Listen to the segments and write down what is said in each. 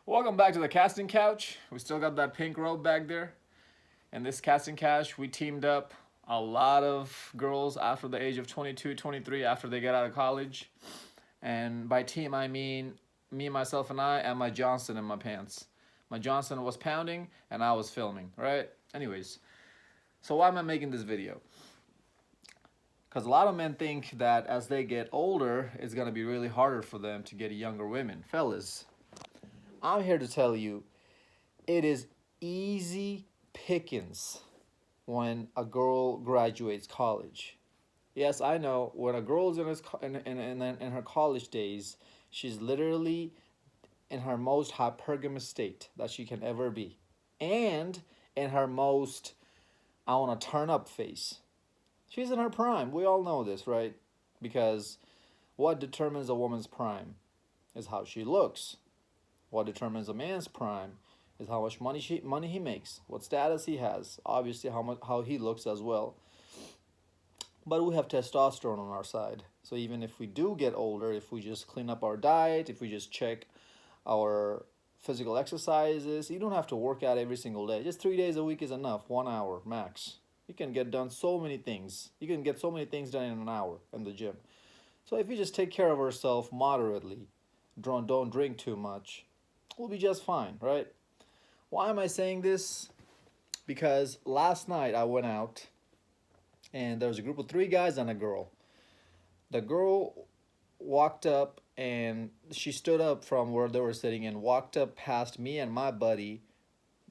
Welcome back to the casting couch. We still got that pink robe back there. And this casting couch, we teamed up a lot of girls after the age of 22, 23, after they get out of college. And by team, I mean me, myself, and I, and my Johnson in my pants. My Johnson was pounding, and I was filming, right? Anyways, so why am I making this video? Because a lot of men think that as they get older, it's gonna be really harder for them to get younger women. Fellas, I'm here to tell you it is easy pickings when a girl graduates college. Yes, I know when a girl's in her college days, she's literally in her most hypergamous state that she can ever be, and in her most I want to turn up phase. She's in her prime. We all know this, right? Because what determines a woman's prime is how she looks. What determines a man's prime is how much money he makes, what status he has, obviously how he looks as well. But we have testosterone on our side. So even if we do get older, if we just clean up our diet, if we just check our physical exercises, you don't have to work out every single day. Just 3 days a week is enough, 1 hour max. You can get done so many things. You can get so many things done in an hour in the gym. So if you just take care of ourselves moderately, don't drink too much, we'll be just fine, right? Why am I saying this? Because last night I went out and there was a group of three guys and a girl. The girl walked up and she stood up from where they were sitting and walked up past me and my buddy,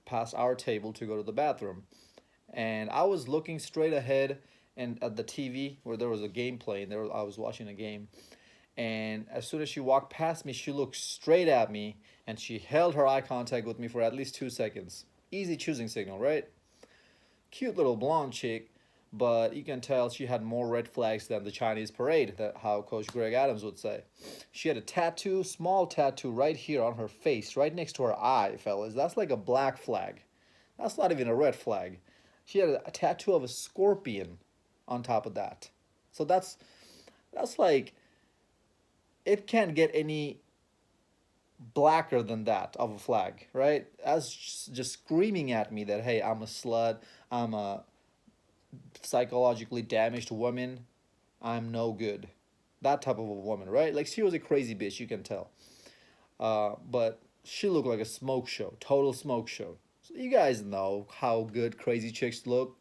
past our table to go to the bathroom. And I was looking straight ahead and at the TV where there was a game playing. I was watching a game. And as soon as she walked past me, she looked straight at me and she held her eye contact with me for at least 2 seconds. Easy choosing signal, right? Cute little blonde chick, but you can tell she had more red flags than the Chinese parade, that how Coach Greg Adams would say. She had a tattoo, small tattoo right here on her face, right next to her eye, fellas. That's like a black flag. That's not even a red flag. She had a tattoo of a scorpion on top of that. So that's like it can't get any blacker than that of a flag, right? That's just screaming at me that hey, I'm a slut, I'm a psychologically damaged woman, I'm no good. That type of a woman, right? Like she was a crazy bitch, you can tell. But she looked like a smoke show, total smoke show. So you guys know how good crazy chicks look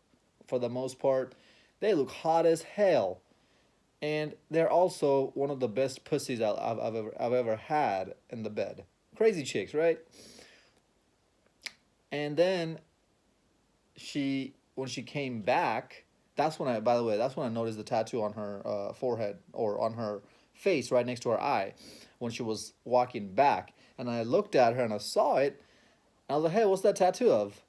for the most part. They look hot as hell. And they're also one of the best pussies I've ever had in the bed. Crazy chicks, right? And then when she came back, by the way, that's when I noticed the tattoo on her forehead or on her face right next to her eye when she was walking back. And I looked at her and I saw it. And I was like, hey, what's that tattoo of?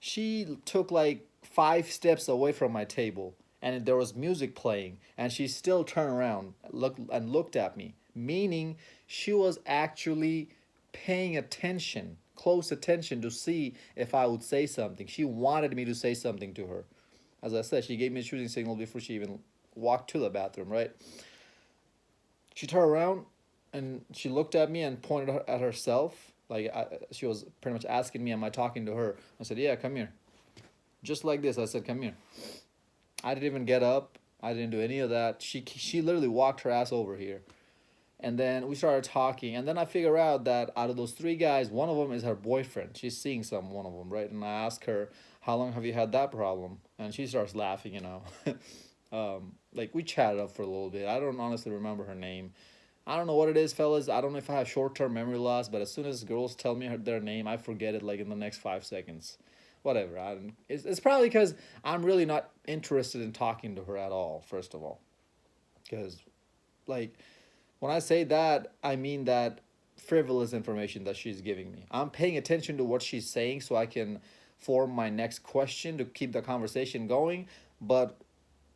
She took like 5 steps away from my table and there was music playing and she still turned around looked at me, meaning she was actually paying attention, close attention, to see if I would say something. She wanted me to say something to her. As I said, she gave me a shooting signal before she even walked to the bathroom, right? She turned around and she looked at me and pointed at herself. She was pretty much asking me, am I talking to her? I said, yeah, come here. Just like this, I said, come here. I didn't even get up. I didn't do any of that. She literally walked her ass over here. And then we started talking. And then I figure out that out of those three guys, one of them is her boyfriend. She's seeing one of them, right? And I ask her, how long have you had that problem? And she starts laughing, like we chatted up for a little bit. I don't honestly remember her name. I don't know what it is, fellas. I don't know if I have short-term memory loss, but as soon as girls tell me their name, I forget it like in the next 5 seconds. Whatever. It's probably because I'm really not interested in talking to her at all, first of all. Because, like, when I say that, I mean that frivolous information that she's giving me. I'm paying attention to what she's saying so I can form my next question to keep the conversation going, but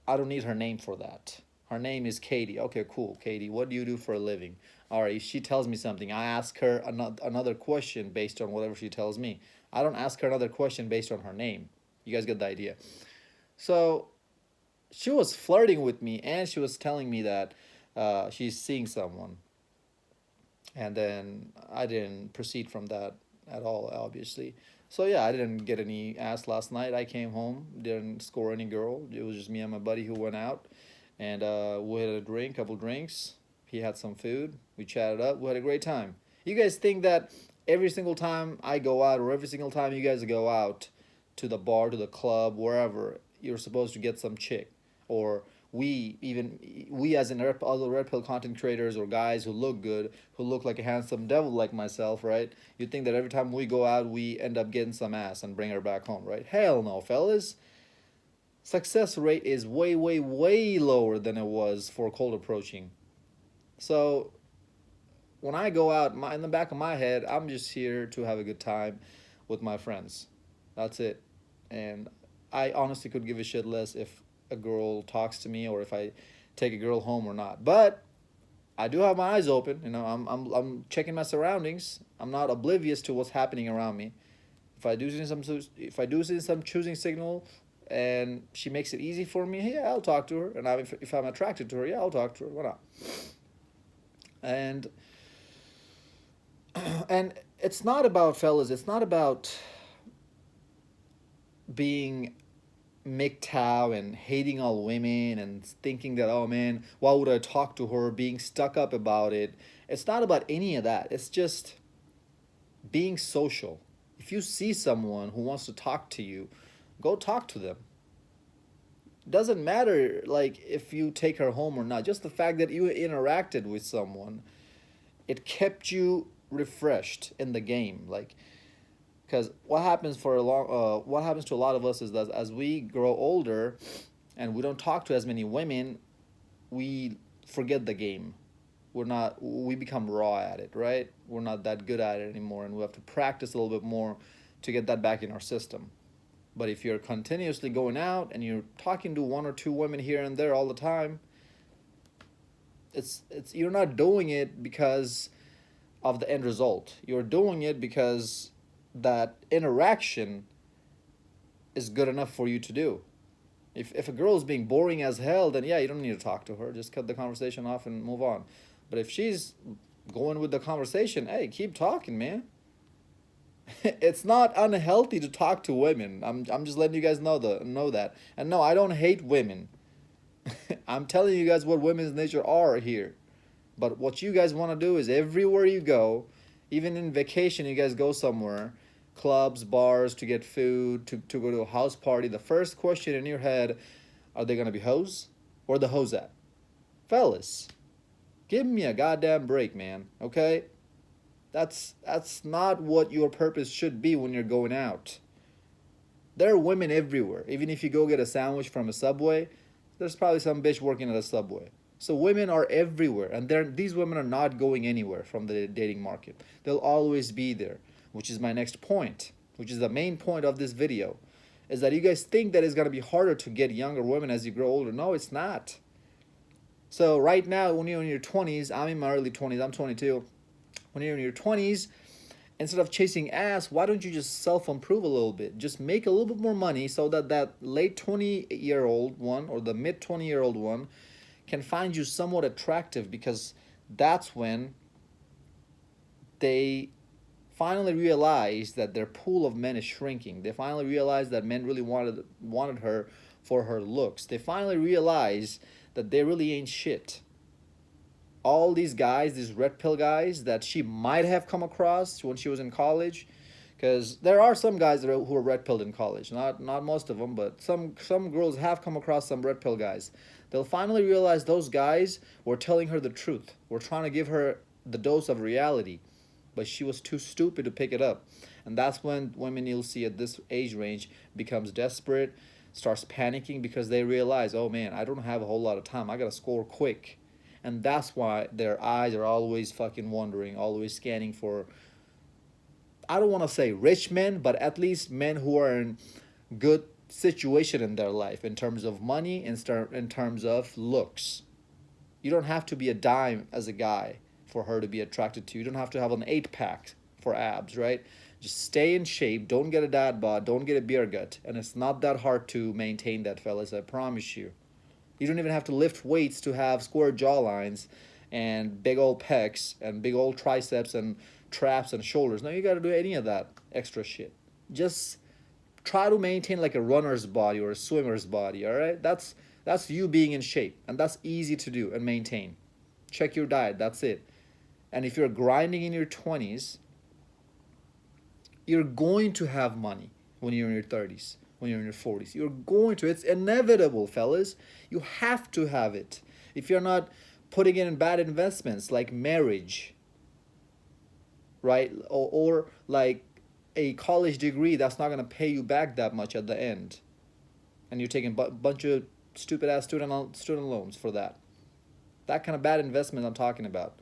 I don't need her name for that. Her name is Katie. Okay, cool. Katie, what do you do for a living? All right, if she tells me something, I ask her another question based on whatever she tells me. I don't ask her another question based on her name. You guys get the idea. So she was flirting with me and she was telling me that she's seeing someone. and then I didn't proceed from that at all, obviously. So yeah, I didn't get any ass last night. I came home, didn't score any girl. It was just me and my buddy who went out, and we had a drink, couple drinks. He had some food. We chatted up. We had a great time. You guys think that every single time I go out, or every single time you guys go out to the bar, to the club, wherever, you're supposed to get some chick, or we as in other red pill content creators or guys who look good, who look like a handsome devil like myself, right? You think that every time we go out we end up getting some ass and bring her back home, right? Hell no, fellas. Success rate is way, way, way lower than it was for cold approaching. So when I go out, in the back of my head, I'm just here to have a good time with my friends. That's it. And I honestly could give a shit less if a girl talks to me or if I take a girl home or not. But I do have my eyes open. You know, I'm checking my surroundings. I'm not oblivious to what's happening around me. If I do see some choosing signal, and she makes it easy for me, yeah, I'll talk to her. And if I'm attracted to her, yeah, I'll talk to her. Why not? And and it's not about, fellas. It's not about being MGTOW and hating all women and thinking that, oh man, why would I talk to her, being stuck up about it. It's not about any of that. It's just being social. If you see someone who wants to talk to you, go talk to them. Doesn't matter like if you take her home or not. Just the fact that you interacted with someone, it kept you refreshed in the game. Like, because what happens to a lot of us is that as we grow older and we don't talk to as many women, we forget the game. We become raw at it, right? We're not that good at it anymore, and we have to practice a little bit more to get that back in our system. But if you're continuously going out and you're talking to one or two women here and there all the time, it's you're not doing it because of the end result. You're doing it because that interaction is good enough for you to do. If a girl is being boring as hell, then yeah, you don't need to talk to her. Just cut the conversation off and move on. But if she's going with the conversation, hey, keep talking, man. It's not unhealthy to talk to women. I'm just letting you guys know that. And no, I don't hate women. I'm telling you guys what women's nature are here. But what you guys want to do is everywhere you go, even in vacation, you guys go somewhere, clubs, bars, to get food, to go to a house party. The first question in your head, are they gonna be hoes? Where the hoes at? Fellas, give me a goddamn break, man. Okay? That's not what your purpose should be when you're going out. There are women everywhere. Even if you go get a sandwich from a Subway, there's probably some bitch working at a Subway. So women are everywhere, and these women are not going anywhere from the dating market. They'll always be there, which is my next point, which is the main point of this video, is that you guys think that it's gonna be harder to get younger women as you grow older. No, it's not. So right now, when you're in your 20s, I'm in my early 20s. I'm 22. When you're in your 20s, instead of chasing ass, why don't you just self improve a little bit? Just make a little bit more money so that that late 20-year-old one or the mid 20-year-old one can find you somewhat attractive, because that's when they finally realize that their pool of men is shrinking. They finally realize that men really wanted her for her looks. They finally realize that they really ain't shit. All these guys, these red pill guys that she might have come across when she was in college, because there are some guys who are red pilled in college. Not most of them, but some girls have come across some red pill guys. They'll finally realize those guys were telling her the truth. We're trying to give her the dose of reality, but she was too stupid to pick it up. And that's when women you'll see at this age range becomes desperate, starts panicking because they realize, oh man, I don't have a whole lot of time. I gotta score quick. And that's why their eyes are always fucking wandering, always scanning for, I don't want to say rich men, but at least men who are in good situation in their life in terms of money, in terms of looks. You don't have to be a dime as a guy for her to be attracted to you. You don't have to have an 8 pack for abs, right? Just stay in shape. Don't get a dad bod. Don't get a beer gut. And it's not that hard to maintain that, fellas. I promise you. You don't even have to lift weights to have square jawlines and big old pecs and big old triceps and traps and shoulders. No, you got to do any of that extra shit. Just try to maintain like a runner's body or a swimmer's body, all right? That's you being in shape, and that's easy to do and maintain. Check your diet, that's it. And if you're grinding in your 20s, you're going to have money when you're in your 30s, when you're in your 40s. You're going to. It's inevitable, fellas. You have to have it. If you're not putting it in bad investments like marriage, right? Or like a college degree that's not going to pay you back that much at the end. And you're taking a bunch of stupid ass student loans for that. That kind of bad investment I'm talking about.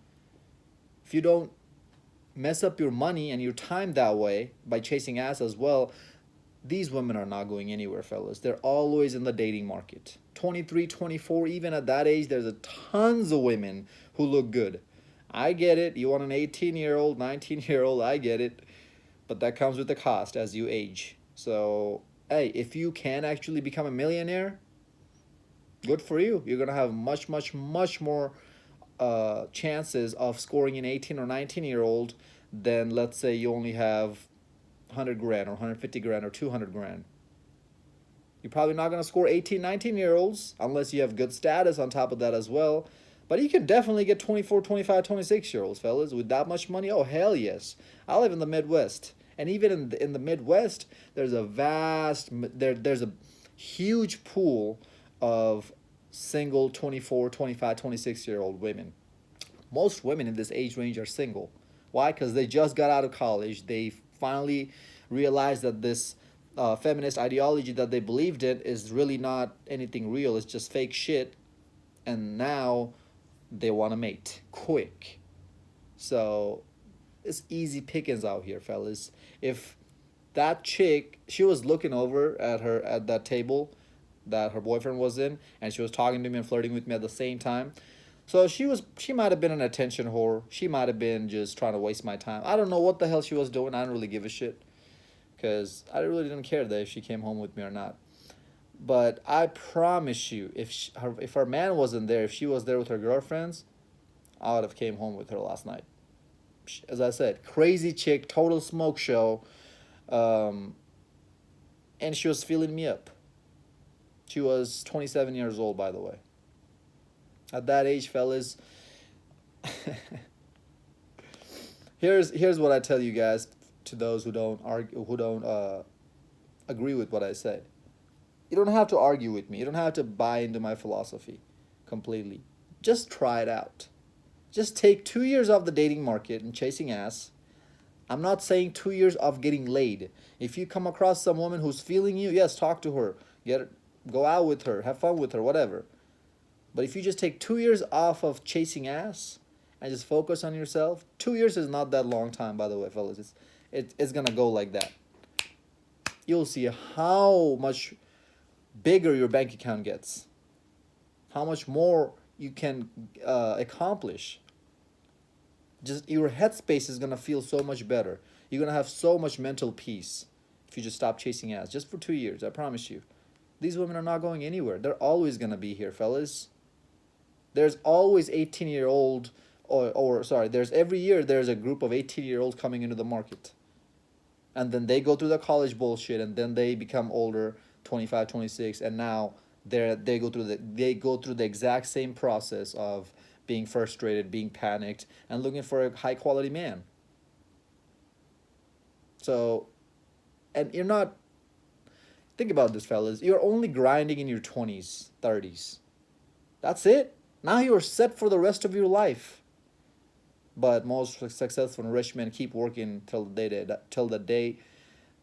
If you don't mess up your money and your time that way by chasing ass as well, these women are not going anywhere, fellas. They're always in the dating market. 23, 24, even at that age, there's a tons of women who look good. I get it. You want an 18-year-old, 19-year-old, I get it. But that comes with the cost as you age. So, hey, if you can actually become a millionaire, good for you. You're going to have much, much, much more chances of scoring an 18 or 19-year-old than, let's say, you only have 100 grand or 150 grand or 200 grand. You're probably not going to score 18, 19-year-olds unless you have good status on top of that as well. But you can definitely get 24, 25, 26-year-olds, fellas, with that much money. Oh, hell yes. I live in the Midwest. And even in the Midwest, there's there's a huge pool of single 24, 25, 26-year-old women. Most women in this age range are single. Why? Because they just got out of college. They finally realized that this feminist ideology that they believed in is really not anything real. It's just fake shit. And now they want to mate quick. So it's easy pickings out here, fellas. If that chick, she was looking over at that table that her boyfriend was in, and she was talking to me and flirting with me at the same time. So she might have been an attention whore. She might have been just trying to waste my time. I don't know what the hell she was doing. I don't really give a shit, because I really didn't care that if she came home with me or not. But I promise you, if her man wasn't there, if she was there with her girlfriends, I would have came home with her last night. As I said, crazy chick, total smoke show, and she was feeling me up. She was 27 years old, by the way. At that age, fellas, here's what I tell you guys, to those who don't argue, who don't agree with what I say. You don't have to argue with me. You don't have to buy into my philosophy completely. Just try it out. Just take 2 years off the dating market and chasing ass. I'm not saying 2 years of getting laid. If you come across some woman who's feeling you, yes, talk to her. Go out with her, have fun with her, whatever. But if you just take 2 years off of chasing ass and just focus on yourself, 2 years is not that long time, by the way, fellas. It's gonna go like that. You'll see how much bigger your bank account gets, how much more you can accomplish. Just your headspace is gonna feel so much better. You're gonna have so much mental peace if you just stop chasing ass just for 2 years. I promise you. These women are not going anywhere. They're always gonna be here, fellas. There's always 18-year-old, or sorry, there's every year there's a group of 18-year-olds coming into the market. And then they go through the college bullshit, and then they become older, 25, 26, and now they go through the exact same process of being frustrated, being panicked, and looking for a high quality man. So, and you're not, think about this, fellas. You're only grinding in your 20s, 30s. That's it. Now you're set for the rest of your life. But most successful and rich men keep working till the day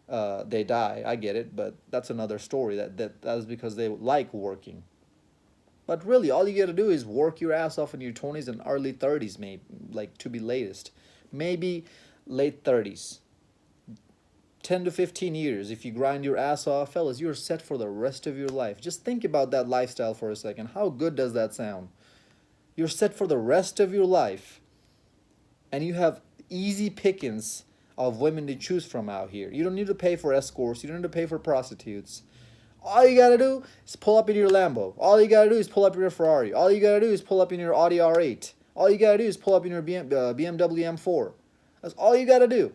they die. I get it, but that's another story. That's because they like working. But really, all you gotta do is work your ass off in your 20s and early 30s, maybe, like to be latest. Maybe late 30s. 10 to 15 years, if you grind your ass off, fellas, you're set for the rest of your life. Just think about that lifestyle for a second. How good does that sound? You're set for the rest of your life. And you have easy pickings of women to choose from out here. You don't need to pay for escorts. You don't need to pay for prostitutes. All you gotta do is pull up in your Lambo. All you gotta do is pull up in your Ferrari. All you gotta do is pull up in your Audi R8. All you gotta do is pull up in your BMW M4. That's all you gotta do.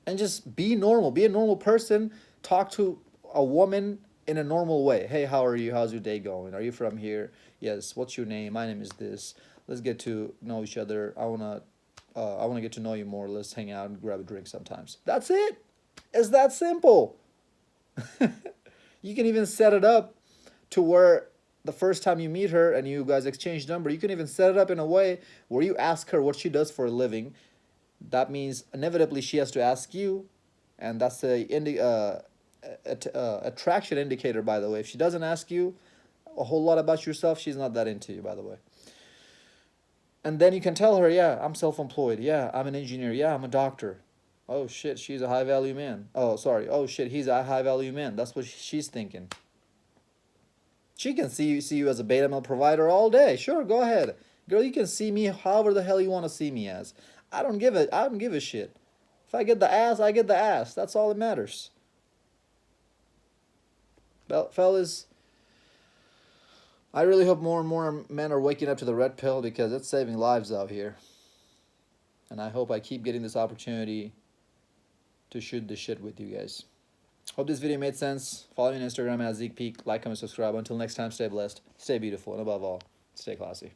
And just be normal. Be a normal person. Talk to a woman in a normal way. Hey, how are you? How's your day going? Are you from here? Yes. What's your name? My name is this. Let's get to know each other. I wanna get to know you more. Let's hang out and grab a drink sometimes. That's it. It's that simple. You can even set it up to where the first time you meet her and you guys exchange number, you can even set it up in a way where you ask her what she does for a living. That means inevitably she has to ask you, and that's attraction indicator, by the way. If she doesn't ask you a whole lot about yourself, she's not that into you, by the way. And then you can tell her, yeah, I'm self-employed. Yeah, I'm an engineer. Yeah, I'm a doctor. Oh shit, she's a high value man. Oh, sorry. Oh shit, he's a high value man. That's what she's thinking. She can see you as a beta male provider all day. Sure, go ahead. Girl, you can see me however the hell you want to see me as. I don't give a shit. If I get the ass, I get the ass. That's all that matters. Well, fellas, I really hope more and more men are waking up to the red pill because it's saving lives out here. And I hope I keep getting this opportunity to shoot the shit with you guys. Hope this video made sense. Follow me on Instagram at Zeekpeak. Like, comment, subscribe. Until next time, stay blessed, stay beautiful, and above all, stay classy.